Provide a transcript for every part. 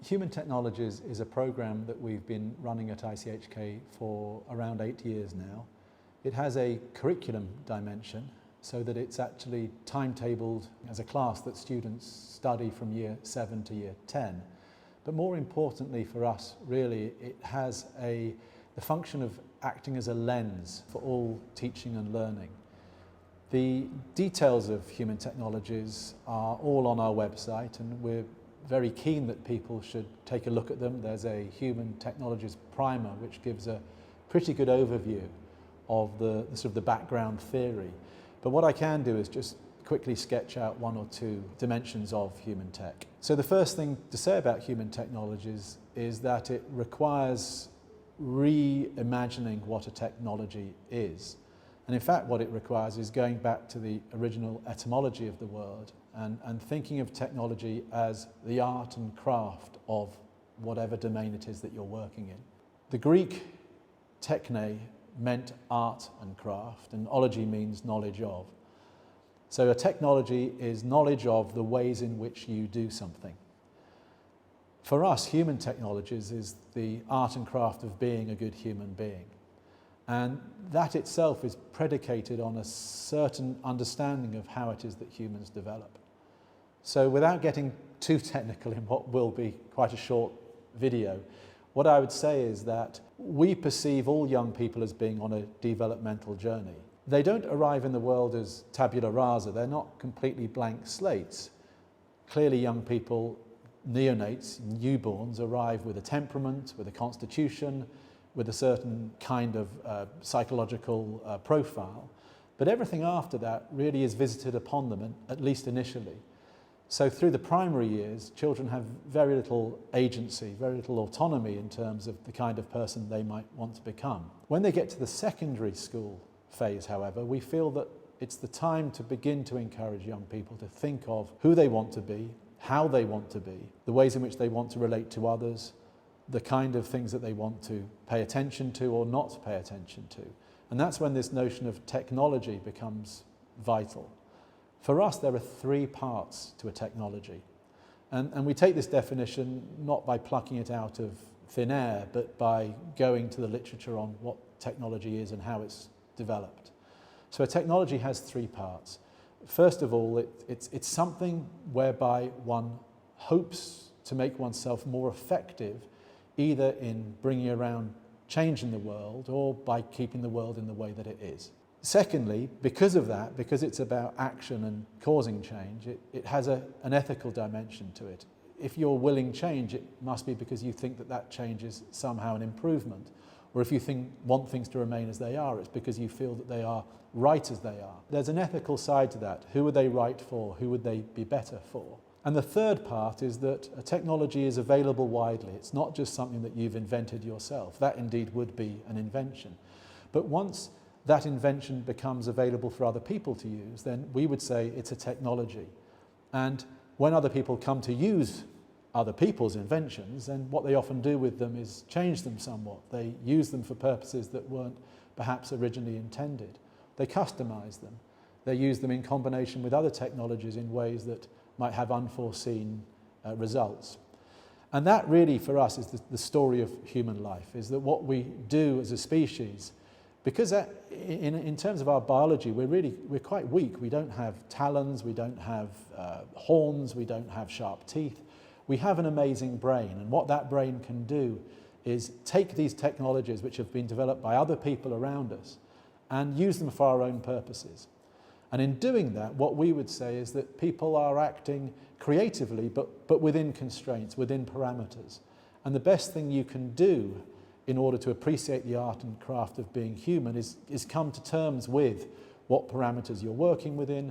Human Technologies is a program that we've been running at ICHK for around 8 years now. It has a curriculum dimension so that it's actually timetabled as a class that students study from year 7 to year 10. But more importantly for us, really, it has the function of acting as a lens for all teaching and learning. The details of Human Technologies are all on our website, and we're very keen that people should take a look at them. There's a Human Technologies primer which gives a pretty good overview of the sort of the background theory. But what I can do is just quickly sketch out one or two dimensions of human tech. So the first thing to say about Human Technologies is that it requires reimagining what a technology is. And in fact what it requires is going back to the original etymology of the word and thinking of technology as the art and craft of whatever domain it is that you're working in. The Greek techne meant art and craft, and ology means knowledge of. So a technology is knowledge of the ways in which you do something. For us, Human Technologies is the art and craft of being a good human being. And that itself is predicated on a certain understanding of how it is that humans develop. So without getting too technical in what will be quite a short video, what I would say is that we perceive all young people as being on a developmental journey. They don't arrive in the world as tabula rasa, they're not completely blank slates. Clearly young people, neonates, newborns, arrive with a temperament, with a constitution, with a certain kind of psychological profile. But everything after that really is visited upon them, at least initially. So through the primary years, children have very little agency, very little autonomy in terms of the kind of person they might want to become. When they get to the secondary school phase, however, we feel that it's the time to begin to encourage young people to think of who they want to be, how they want to be, the ways in which they want to relate to others, the kind of things that they want to pay attention to or not pay attention to. And that's when this notion of technology becomes vital. For us, there are 3 parts to a technology. And we take this definition not by plucking it out of thin air, but by going to the literature on what technology is and how it's developed. So a technology has 3 parts. First of all, it's something whereby one hopes to make oneself more effective, either in bringing around change in the world or by keeping the world in the way that it is. Secondly, because of that, because it's about action and causing change, it has an ethical dimension to it. If you're willing change, it must be because you think that that change is somehow an improvement. Or if you want things to remain as they are, it's because you feel that they are right as they are. There's an ethical side to that. Who would they right for? Who would they be better for? And the third part is that a technology is available widely. It's not just something that you've invented yourself. That indeed would be an invention. But once that invention becomes available for other people to use, then we would say it's a technology. And when other people come to use other people's inventions, then what they often do with them is change them somewhat. They use them for purposes that weren't perhaps originally intended. They customize them. They use them in combination with other technologies in ways that might have unforeseen results. And that really for us is the story of human life, is that what we do as a species, because in terms of our biology, we're quite weak. We don't have talons, we don't have horns, we don't have sharp teeth. We have an amazing brain, and what that brain can do is take these technologies which have been developed by other people around us and use them for our own purposes. And in doing that, what we would say is that people are acting creatively, but within constraints, within parameters. And the best thing you can do in order to appreciate the art and craft of being human is come to terms with what parameters you're working within,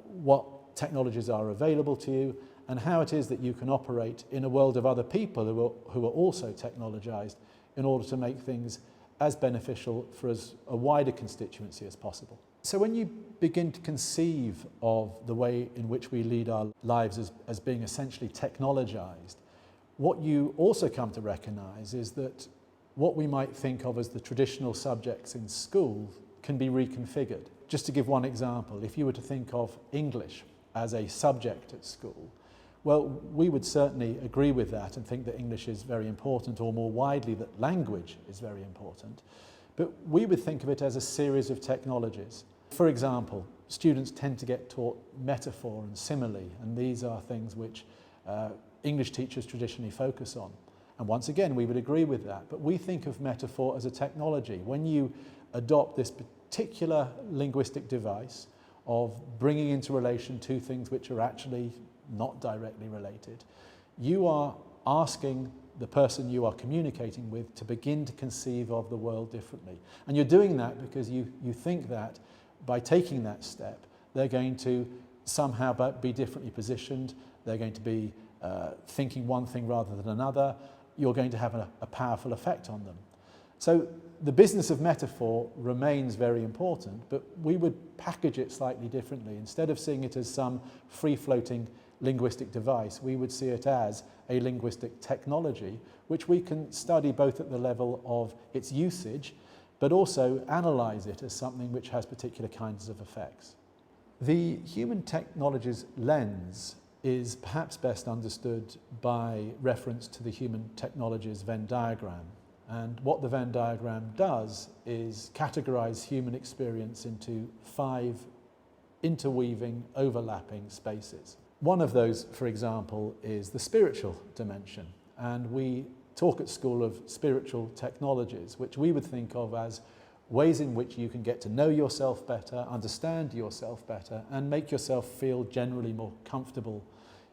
what technologies are available to you, and how it is that you can operate in a world of other people who are also technologized in order to make things as beneficial for as a wider constituency as possible. So when you begin to conceive of the way in which we lead our lives as being essentially technologized, what you also come to recognize is that what we might think of as the traditional subjects in school can be reconfigured. Just to give one example, if you were to think of English as a subject at school, Well, we would certainly agree with that and think that English is very important, or more widely that language is very important. But we would think of it as a series of technologies. For example, students tend to get taught metaphor and simile, and these are things which English teachers traditionally focus on. And once again, we would agree with that. But we think of metaphor as a technology. When you adopt this particular linguistic device of bringing into relation two things which are actually not directly related, you are asking the person you are communicating with to begin to conceive of the world differently. And you're doing that because you think that by taking that step, they're going to somehow be differently positioned, they're going to be thinking one thing rather than another, you're going to have a powerful effect on them. So the business of metaphor remains very important, but we would package it slightly differently. Instead of seeing it as some free-floating linguistic device, we would see it as a linguistic technology, which we can study both at the level of its usage, but also analyse it as something which has particular kinds of effects. The human technologies lens is perhaps best understood by reference to the human technologies Venn diagram. And what the Venn diagram does is categorise human experience into 5 interweaving, overlapping spaces. One of those, for example, is the spiritual dimension. And we talk at school of spiritual technologies, which we would think of as ways in which you can get to know yourself better, understand yourself better, and make yourself feel generally more comfortable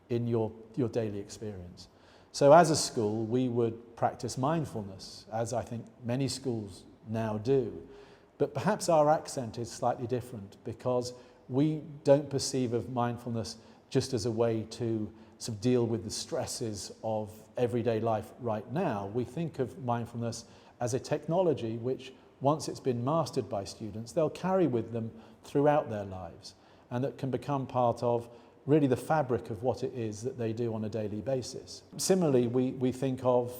in your daily experience. So as a school, we would practice mindfulness, as I think many schools now do. But perhaps our accent is slightly different because we don't perceive of mindfulness just as a way to sort of deal with the stresses of everyday life right now. We think of mindfulness as a technology which, once it's been mastered by students, they'll carry with them throughout their lives, and that can become part of really the fabric of what it is that they do on a daily basis. Similarly, we think of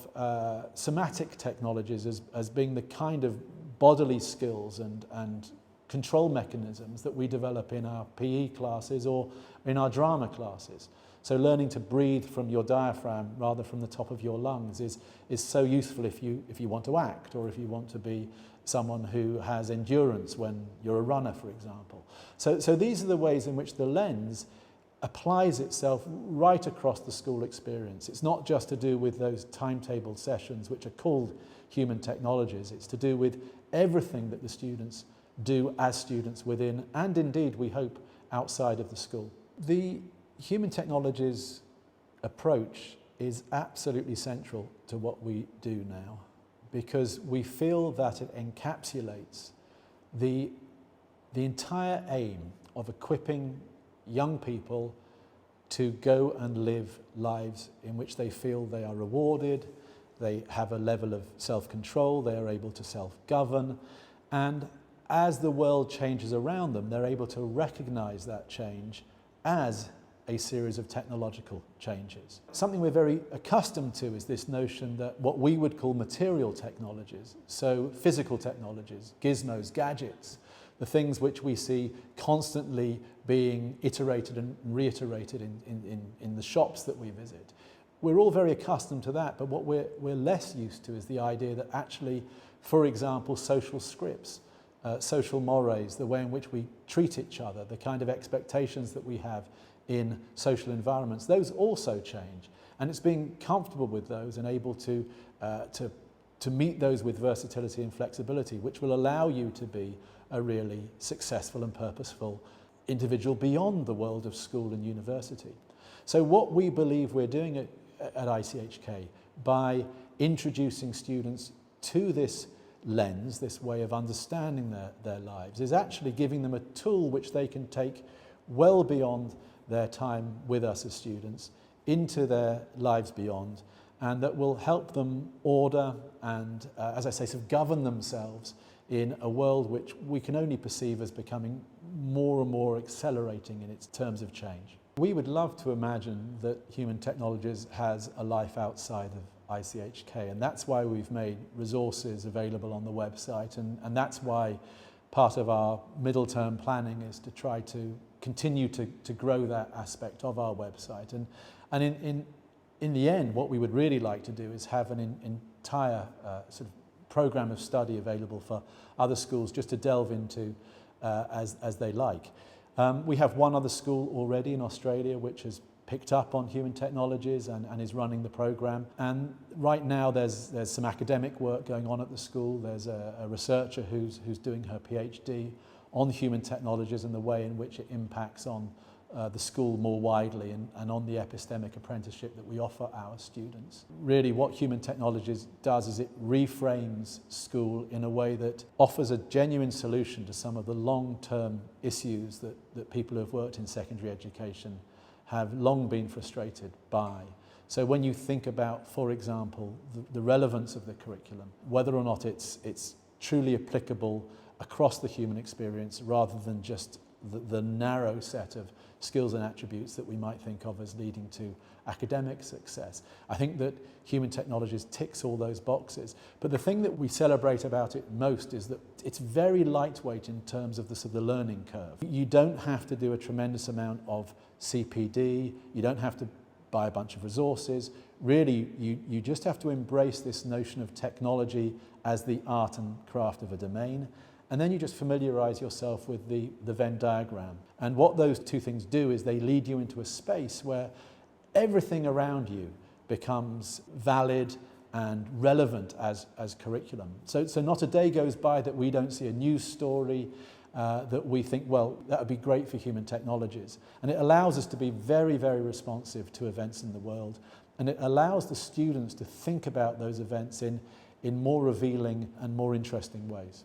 somatic technologies as being the kind of bodily skills and control mechanisms that we develop in our PE classes or in our drama classes. So learning to breathe from your diaphragm rather from the top of your lungs is so useful if you want to act, or if you want to be someone who has endurance when you're a runner, for example. So these are the ways in which the lens applies itself right across the school experience. It's not just to do with those timetabled sessions which are called human technologies. It's to do with everything that the students do as students within, and indeed, we hope, outside of the school. The human technologies approach is absolutely central to what we do now, because we feel that it encapsulates the entire aim of equipping young people to go and live lives in which they feel they are rewarded, they have a level of self-control, they are able to self-govern, and as the world changes around them, they're able to recognise that change as a series of technological changes. Something we're very accustomed to is this notion that what we would call material technologies, so physical technologies, gizmos, gadgets, the things which we see constantly being iterated and reiterated in the shops that we visit. We're all very accustomed to that, but what we're less used to is the idea that actually, for example, social scripts, social mores, the way in which we treat each other, the kind of expectations that we have in social environments, those also change. And it's being comfortable with those and able to meet those with versatility and flexibility, which will allow you to be a really successful and purposeful individual beyond the world of school and university. So what we believe we're doing at ICHK by introducing students to this lens, this way of understanding their lives, is actually giving them a tool which they can take well beyond their time with us as students into their lives beyond, and that will help them order and, as I say, sort of govern themselves in a world which we can only perceive as becoming more and more accelerating in its terms of change. We would love to imagine that human technologies has a life outside of ICHK, and that's why we've made resources available on the website, and that's why part of our middle term planning is to try to continue to grow that aspect of our website. And in the end, what we would really like to do is have an entire sort of program of study available for other schools just to delve into as they like. We have one other school already in Australia which has picked up on human technologies and is running the program. And right now there's some academic work going on at the school. There's a researcher who's doing her PhD on human technologies and the way in which it impacts on the school more widely and on the epistemic apprenticeship that we offer our students. Really what human technologies does is it reframes school in a way that offers a genuine solution to some of the long-term issues that people who have worked in secondary education have long been frustrated by. So when you think about, for example, the relevance of the curriculum, whether or not it's truly applicable across the human experience rather than just the narrow set of skills and attributes that we might think of as leading to academic success. I think that human technologies ticks all those boxes. But the thing that we celebrate about it most is that it's very lightweight in terms of the learning curve. You don't have to do a tremendous amount of CPD, you don't have to buy a bunch of resources. Really, you just have to embrace this notion of technology as the art and craft of a domain. And then you just familiarise yourself with the Venn diagram. And what those two things do is they lead you into a space where everything around you becomes valid and relevant as curriculum. So not a day goes by that we don't see a news story that we think, well, that would be great for human technologies. And it allows us to be very, very responsive to events in the world. And it allows the students to think about those events in more revealing and more interesting ways.